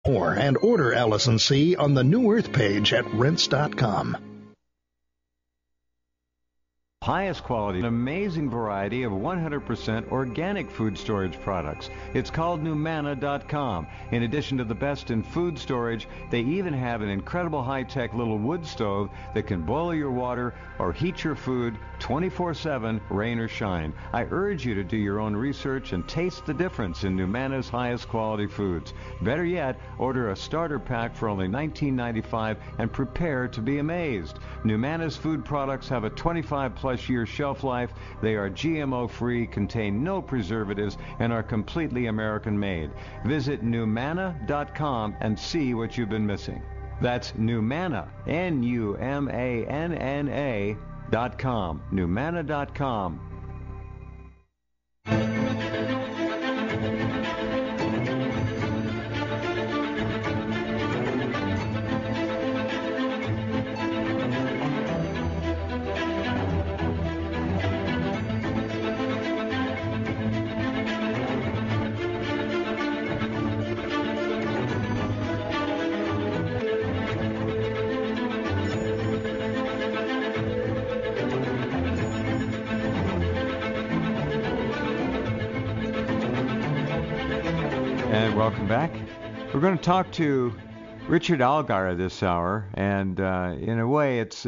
More and order Allison-C on the New Earth page at rense.com. Highest quality, an amazing variety of 100% organic food storage products. It's called Numana.com. In addition to the best in food storage, they even have an incredible high-tech little wood stove that can boil your water or heat your food 24/7, rain or shine. I urge you to do your own research and taste the difference in Numana's highest quality foods. Better yet, order a starter pack for only $19.95 and prepare to be amazed. Numana's food products have a 25-plus year shelf life. They are GMO free, contain no preservatives, and are completely American made. Visit Numana.com and see what you've been missing. That's Numana, Numanna.com, Numana.com. And welcome back. We're going to talk to Richard Allgaier this hour, and in a way it's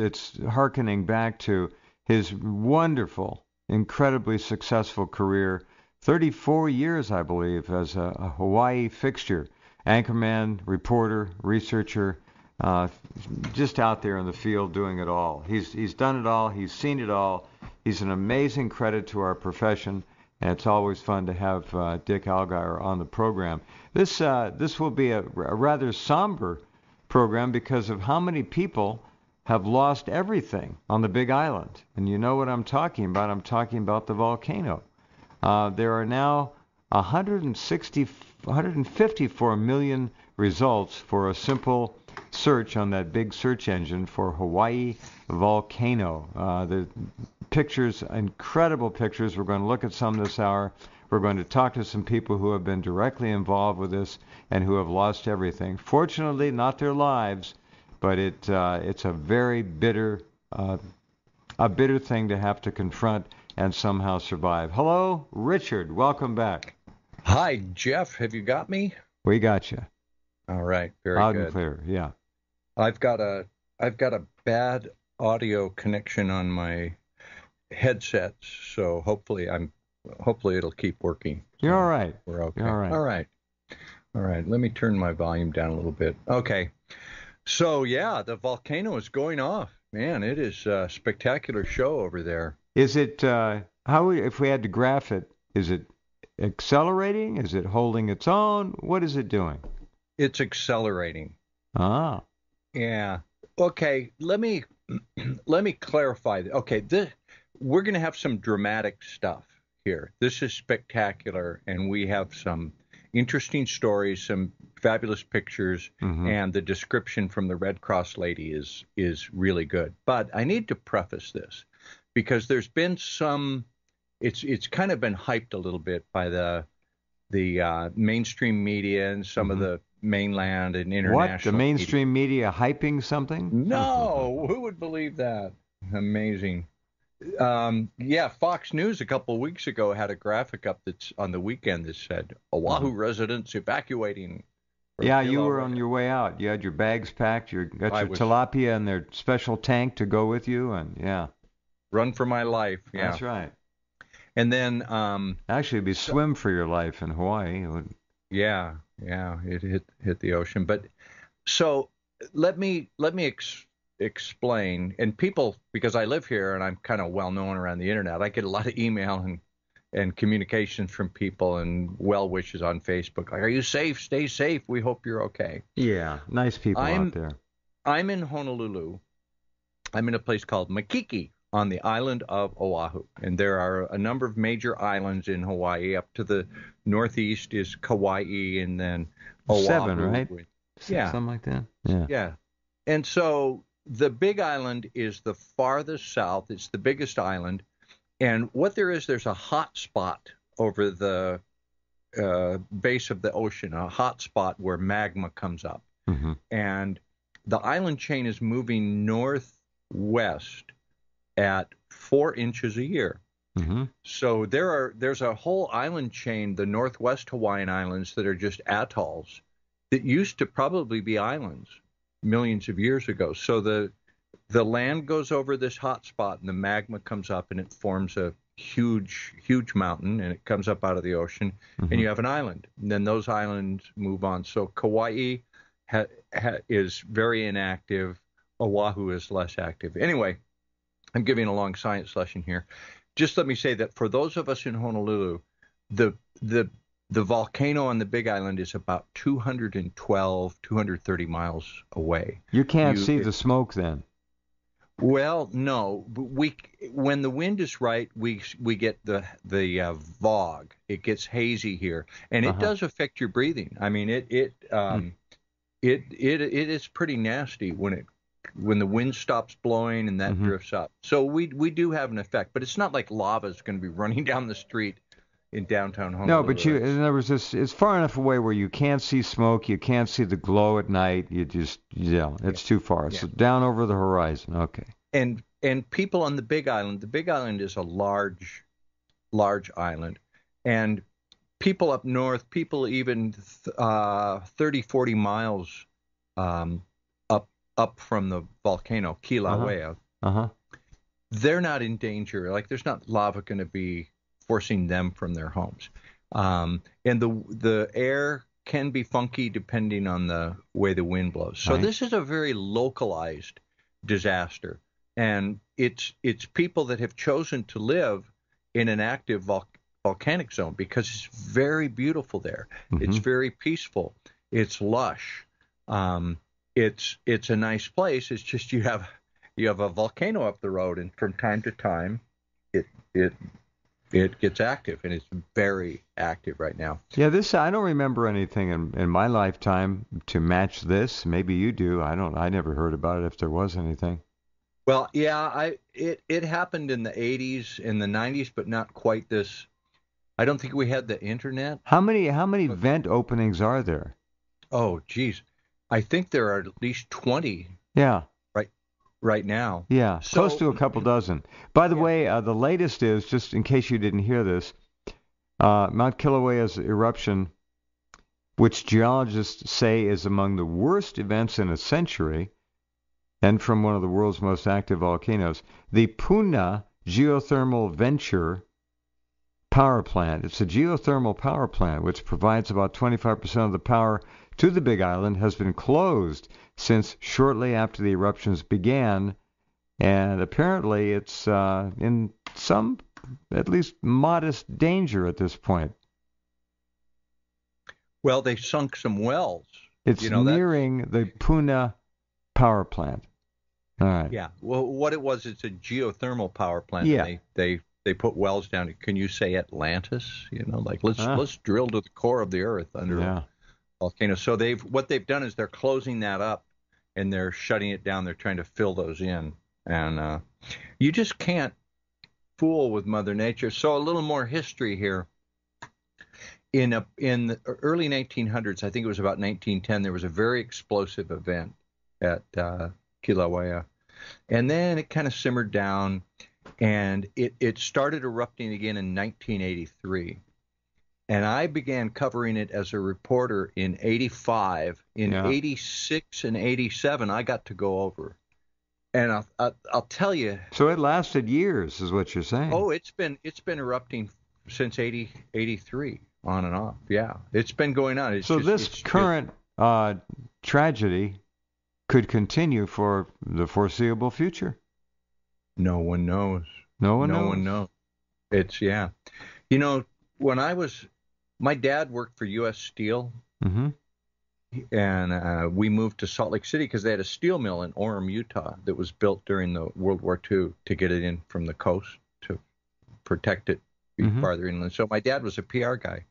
hearkening back to his wonderful, incredibly successful career, 34 years, I believe, as a Hawaii fixture, anchorman, reporter, researcher, just out there in the field doing it all. He's done it all. He's seen it all. He's an amazing credit to our profession. And it's always fun to have Dick Allgaier on the program. This will be a rather somber program because of how many people have lost everything on the Big Island. And you know what I'm talking about. I'm talking about the volcano. There are now 154 million results for a simple search on that big search engine for Hawaii volcano. The pictures, incredible pictures. We're going to look at some this hour. We're going to talk to some people who have been directly involved with this and who have lost everything. Fortunately, not their lives, but it's a very bitter thing to have to confront and somehow survive. Hello, Richard. Welcome back. Hi, Jeff. Have you got me? We got you. All right. Very Loud good. and clear. Yeah. I've got a bad audio connection on my headsets, so hopefully it'll keep working. You're all right. We're okay. You're all right. All right. Let me turn my volume down a little bit. Okay. So yeah, the volcano is going off. Man, it is a spectacular show over there. Is it if we had to graph it, is it accelerating? Is it holding its own? What is it doing? It's accelerating. Ah. Yeah. Okay, let me clarify. Okay, we're going to have some dramatic stuff here. This is spectacular, and we have some interesting stories, some fabulous pictures, and the description from the Red Cross lady is really good. But I need to preface this because there's been some. It's kind of been hyped a little bit by the mainstream media and some of the mainland and international. What? The mainstream media hyping something? No, who would believe that? Amazing. Yeah, Fox News a couple of weeks ago had a graphic up that's on the weekend that said Oahu residents evacuating. Yeah, you were on your way out. You had your bags packed. You got your tilapia and their special tank to go with you, and yeah. Run for my life. Yeah. That's right. And then actually, it'd be swim for your life in Hawaii. Yeah, it hit the ocean. But so let me explain. And people, because I live here and I'm kind of well known around the internet, I get a lot of email and communications from people and well wishes on Facebook. Like, are you safe? Stay safe. We hope you're okay. Yeah, nice people out there. I'm in Honolulu. I'm in a place called Makiki on the island of Oahu. And there are a number of major islands in Hawaii. Up to the northeast is Kauai, and then Oahu. 7, right? Yeah. Something like that? Yeah. And so the big island is the farthest south. It's the biggest island. And what there's a hot spot over the base of the ocean, a hot spot where magma comes up. Mm-hmm. And the island chain is moving northwest at 4 inches a year. Mm-hmm. So there's a whole island chain, the Northwest Hawaiian Islands, that are just atolls that used to probably be islands millions of years ago. So the land goes over this hot spot and the magma comes up and it forms a huge mountain, and it comes up out of the ocean, Mm-hmm. and you have an island. And then those islands move on. So Kauai is very inactive. Oahu is less active. Anyway, I'm giving a long science lesson here. Just let me say that for those of us in Honolulu, the volcano on the Big Island is about 230 miles away. You can't see the smoke then. Well, no. When the wind is right, we get the fog. It gets hazy here, and it does affect your breathing. I mean, it is pretty nasty when the wind stops blowing and that drifts up. So we do have an effect, but it's not like lava is going to be running down the street in downtown Honolulu. No, but in other words, it's far enough away where you can't see smoke, you can't see the glow at night. You just, it's too far. Yeah. So down over the horizon. Okay. And people on the Big Island is a large island, and people up north, people even 30, 40 miles up from the volcano, Kilauea, they're not in danger. Like, there's not lava going to be forcing them from their homes. And the air can be funky depending on the way the wind blows. So this is a very localized disaster. And it's people that have chosen to live in an active volcanic zone because it's very beautiful there. It's very peaceful. It's lush. It's a nice place. It's just you have a volcano up the road, and from time to time, it gets active, and it's very active right now. Yeah, I don't remember anything in my lifetime to match this. Maybe you do. I never heard about it if there was anything. Well, yeah, it happened in the 80s, in the 90s, but not quite this. I don't think we had the internet. How many vent openings are there? Oh, geez. I think there are at least 20. Yeah. Right now. Yeah, close to a couple dozen. By the way, the latest is, just in case you didn't hear this, Mount Kilauea's eruption, which geologists say is among the worst events in a century, and from one of the world's most active volcanoes, the Puna Geothermal Venture power plant. It's a geothermal power plant which provides about 25% of the power to the Big Island, has been closed since shortly after the eruptions began, and apparently it's in some, at least modest, danger at this point. Well, they sunk some wells. It's nearing the Puna power plant. All right. Yeah. Well, what it was, it's a geothermal power plant. Yeah. And they put wells down. Can you say Atlantis? Like let's drill to the core of the earth under a volcano. So what they've done is they're closing that up and they're shutting it down. They're trying to fill those in, and you just can't fool with Mother Nature. So a little more history here. In the early 1900s, I think it was about 1910, there was a very explosive event at Kilauea, and then it kind of simmered down, and it started erupting again in 1983. And I began covering it as a reporter in 85. In 86 and 87, I got to go over. And I'll tell you. So it lasted years, is what you're saying. Oh, it's been erupting since 83, on and off. Yeah, it's been going on. This current tragedy could continue for the foreseeable future. No one knows. No one knows. It's when my dad worked for U.S. Steel, and we moved to Salt Lake City because they had a steel mill in Orem, Utah, that was built during the World War II to get it in from the coast to protect it farther inland. So my dad was a PR guy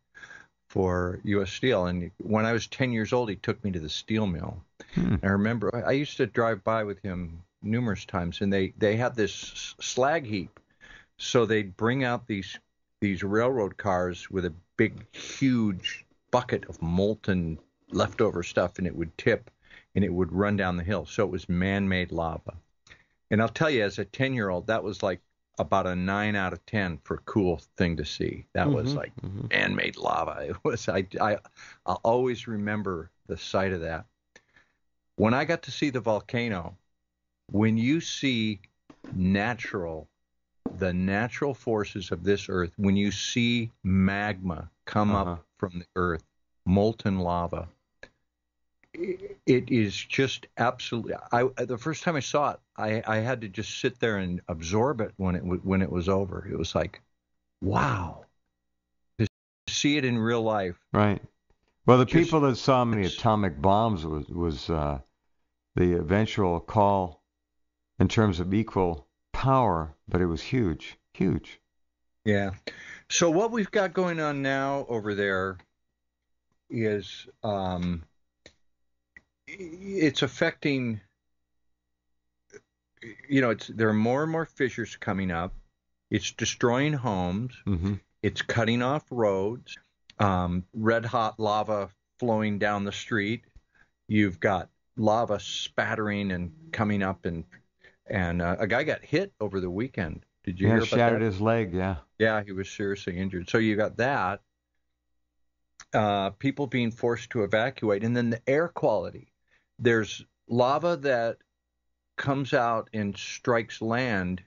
for U.S. Steel, and when I was 10 years old, he took me to the steel mill. I remember I used to drive by with him numerous times, and they had this slag heap, so they'd bring out these these railroad cars with a big, huge bucket of molten leftover stuff, and it would tip and it would run down the hill. So it was man-made lava. And I'll tell you, as a 10-year-old, that was like about a 9 out of 10 for a cool thing to see. That was like man-made lava. It was, I'll always remember the sight of that. When I got to see the volcano, when you see the natural forces of this earth, when you see magma come up from the earth, molten lava, it is just absolutely. The first time I saw it, I had to just sit there and absorb it when it was over. It was like, wow, to see it in real life. Right. Well, the people that saw many atomic bombs was the eventual call in terms of equal power, but it was huge, huge. Yeah. So what we've got going on now over there is it's affecting, there are more and more fissures coming up. It's destroying homes. It's cutting off roads. Red hot lava flowing down the street. You've got lava spattering and coming up, and a guy got hit over the weekend. Did you hear about that? Shattered his leg, yeah. Yeah, he was seriously injured. So you got that. People being forced to evacuate, and then the air quality. There's lava that comes out and strikes land.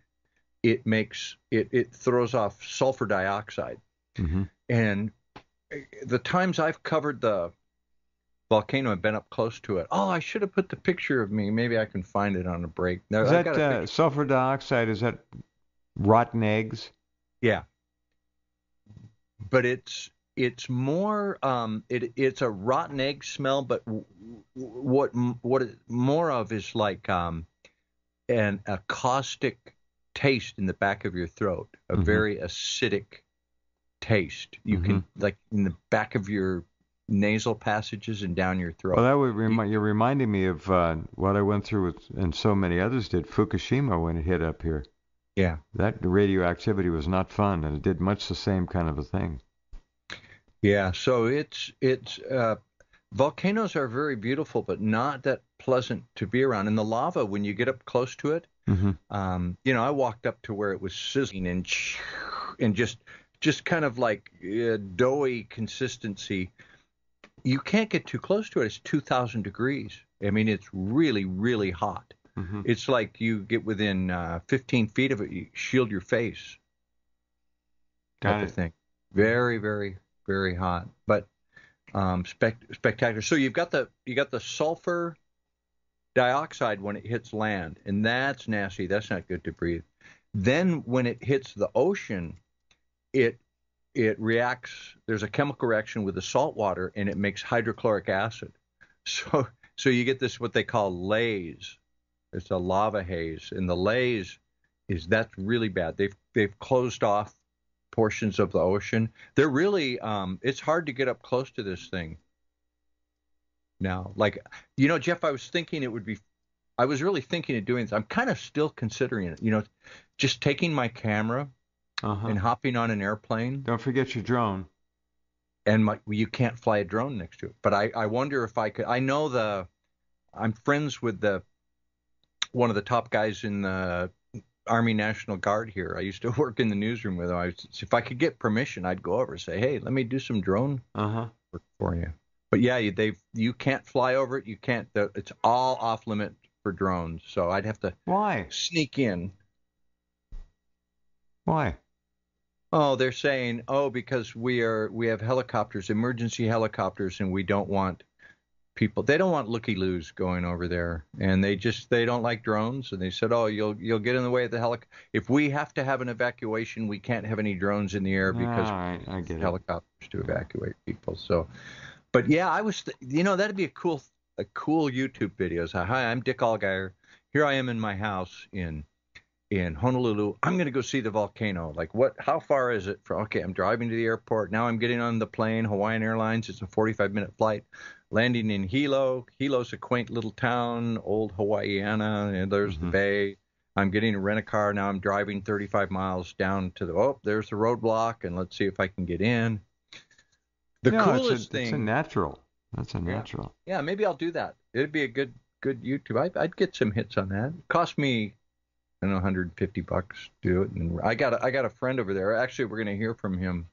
It throws off sulfur dioxide. And the times I've covered the volcano and been up close to it, I should have put the picture of me. Maybe I can find it on a break. No, is that sulfur dioxide? Is that rotten eggs? Yeah. But it's more it's a rotten egg smell, but what it's more of is like an caustic taste in the back of your throat, a very acidic taste. You can, like, in the back of your nasal passages and down your throat. Well, that would you're reminding me of what I went through and so many others did, Fukushima, when it hit up here. Yeah. That radioactivity was not fun, and it did much the same kind of a thing. Yeah, so it's volcanoes are very beautiful, but not that pleasant to be around. And the lava, when you get up close to it, I walked up to where it was sizzling and just kind of like doughy consistency. You can't get too close to it. It's 2,000 degrees. I mean, it's really, really hot. It's like you get within 15 feet of it, you shield your face. Type of thing. Very, very, very hot, but spectacular. So you got the sulfur dioxide when it hits land, and that's nasty. That's not good to breathe. Then when it hits the ocean, it reacts. There's a chemical reaction with the salt water, and it makes hydrochloric acid. So you get this, what they call lays. It's a lava haze, and the lays that's really bad. They've closed off portions of the ocean. They're really it's hard to get up close to this thing now. Like, Jeff, I was really thinking of doing this. I'm kind of still considering it, just taking my camera and hopping on an airplane. Don't forget your drone. And you can't fly a drone next to it, but I wonder if I could. I know I'm friends with one of the top guys in the Army National Guard here. I used to work in the newsroom with him. If I could get permission, I'd go over and say, "Hey, let me do some drone work for you." But yeah, you can't fly over it. You can't. It's all off limit for drones. So I'd have to sneak in. Why? Oh, they're saying, because we have helicopters, emergency helicopters, and we don't want people. They don't want looky-loos going over there, and they don't like drones. And they said, you'll get in the way of the helicopter. If we have to have an evacuation, we can't have any drones in the air because I get helicopters to evacuate people. So, but yeah, I was, that'd be a cool YouTube video. So, hi, I'm Dick Allgaier. Here I am in my house in Honolulu. I'm going to go see the volcano. Like, how far is it from? Okay, I'm driving to the airport. Now I'm getting on the plane, Hawaiian Airlines. It's a 45-minute flight. Landing in Hilo. Hilo's a quaint little town, old Hawaiiana, and there's the bay. I'm getting to rent a car. Now I'm driving 35 miles down to there's the roadblock, and let's see if I can get in. The coolest thing. It's a natural. That's a natural. Yeah, maybe I'll do that. It'd be a good YouTube. I'd get some hits on that. It cost me, I don't know, $150 to do it. And I got a friend over there. Actually, we're going to hear from him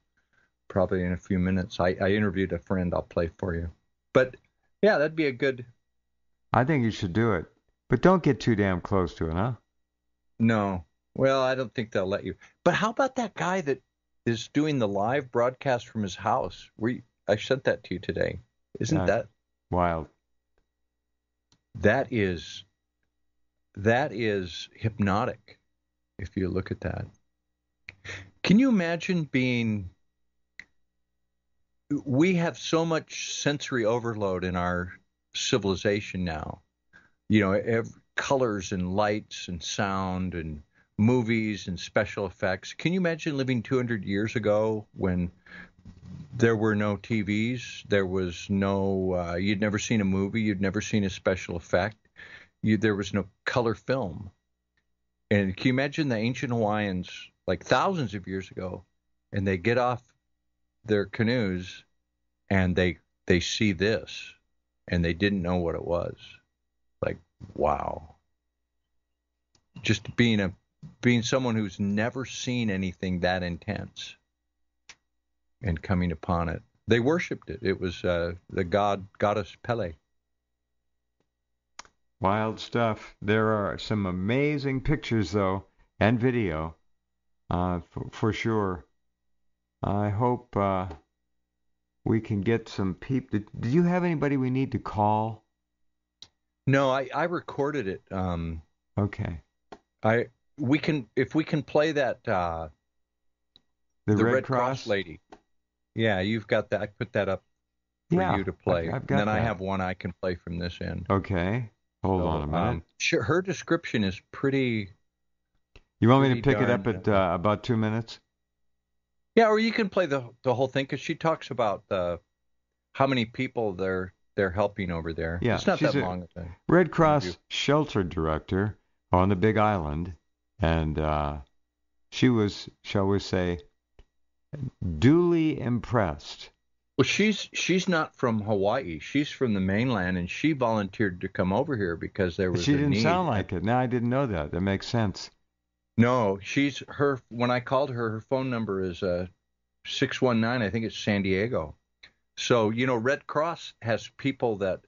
probably in a few minutes. I interviewed a friend. I'll play for you. But yeah, that'd be a good. I think you should do it, but don't get too damn close to it, huh? No. Well, I don't think they'll let you. But how about that guy that is doing the live broadcast from his house? I sent that to you today. Isn't that wild? That is hypnotic, if you look at that. Can you imagine we have so much sensory overload in our civilization now. Colors and lights and sound and movies and special effects. Can you imagine living 200 years ago when there were no TVs, there was no, you'd never seen a movie, you'd never seen a special effect, there was no color film. And can you imagine the ancient Hawaiians, like thousands of years ago, and they get off their canoes and they see this, and they didn't know what it was. Like, wow. Just being someone who's never seen anything that intense and coming upon it. They worshipped it. It was the goddess Pele. Wild stuff. There are some amazing pictures, though, and video, for sure. I hope we can get some people. Do you have anybody we need to call? No, I recorded it. Okay. If we can play that the Red Cross lady. Yeah, you've got that. I put that up for you to play. I've got and then that. I have one I can play from this end. Okay. Hold on a minute. Sure, her description is pretty. You want me to pick it up at about 2 minutes? Yeah, or you can play the whole thing, because she talks about how many people they're helping over there. Yeah, it's not that long. Red Cross shelter director on the Big Island, and she was, shall we say, duly impressed. Well, she's not from Hawaii. She's from the mainland, and she volunteered to come over here because there was a need. She didn't sound like it. No, I didn't know that. That makes sense. No, when I called her phone number is 619. I think it's San Diego. So, Red Cross has people that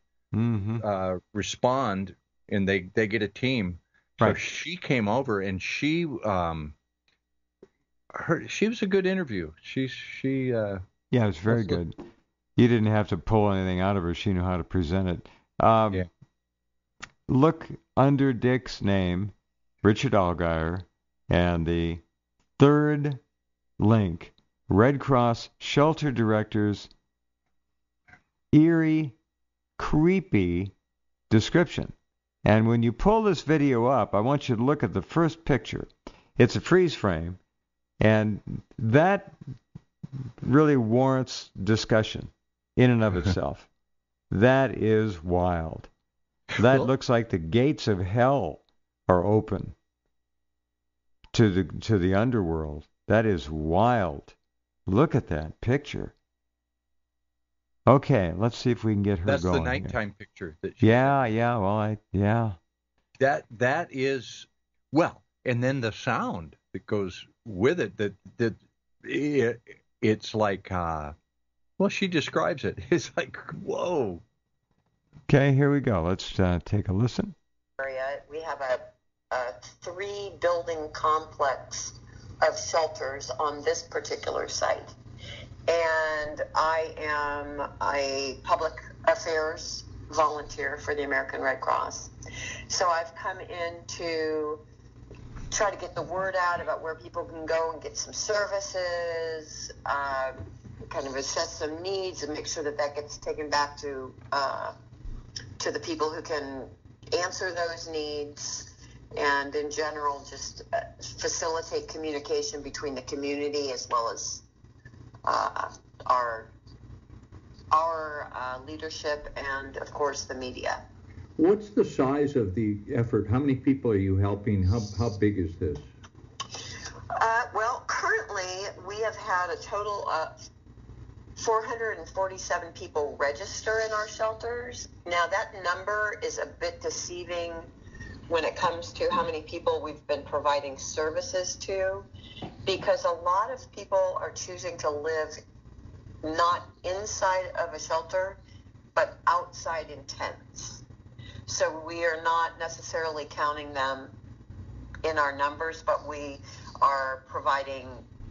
respond, and they get a team. So right. She came over, and she was a good interview. Yeah, it was very good. You didn't have to pull anything out of her. She knew how to present it. Yeah. Look under Dick's name, Richard Allgaier, and the third link, Red Cross Shelter Directors, eerie, creepy description. And when you pull this video up, I want you to look at the first picture. It's a freeze frame, and that really warrants discussion in and of itself. That is wild. That looks like the gates of hell are open to the underworld. That is wild. Look at that picture. Okay, let's see if we can get her going. That's the nighttime picture. That is, and then the sound that goes with it, it's like, she describes it. It's like, whoa. Okay, here we go. Let's take a listen. We have a 3-building complex of shelters on this particular site. And I am a public affairs volunteer for the American Red Cross. So I've come in to try to get the word out about where people can go and get some services, kind of assess some needs and make sure that gets taken back to the people who can answer those needs, and in general just facilitate communication between the community as well as our leadership and, of course, the media. What's the size of the effort? How many people are you helping? How big is this? Well, currently we have had a total of 447 people register in our shelters. Now that number is a bit deceiving when it comes to how many people we've been providing services to, because a lot of people are choosing to live not inside of a shelter, but outside in tents. So we are not necessarily counting them in our numbers, but we are providing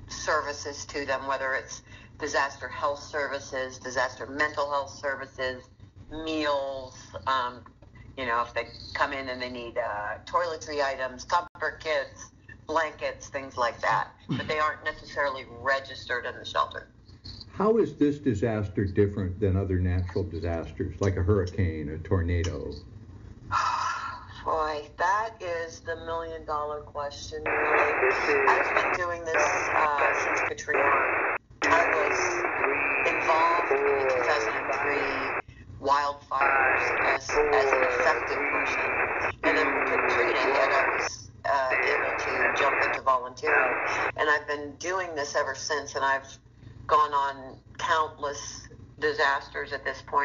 services to them, whether it's disaster health services, disaster mental health services, meals, if they come in and they need toiletry items, comfort kits, blankets, things like that. But they aren't necessarily registered in the shelter. How is this disaster different than other natural disasters, like a hurricane, a tornado? Boy, that is the million-dollar question, really. I've been doing this since Katrina. I was involved in the 2003 wildfires as an effective person. And then when Katrina hit, I was able to jump into volunteering. And I've been doing this ever since, and I've gone on countless disasters at this point.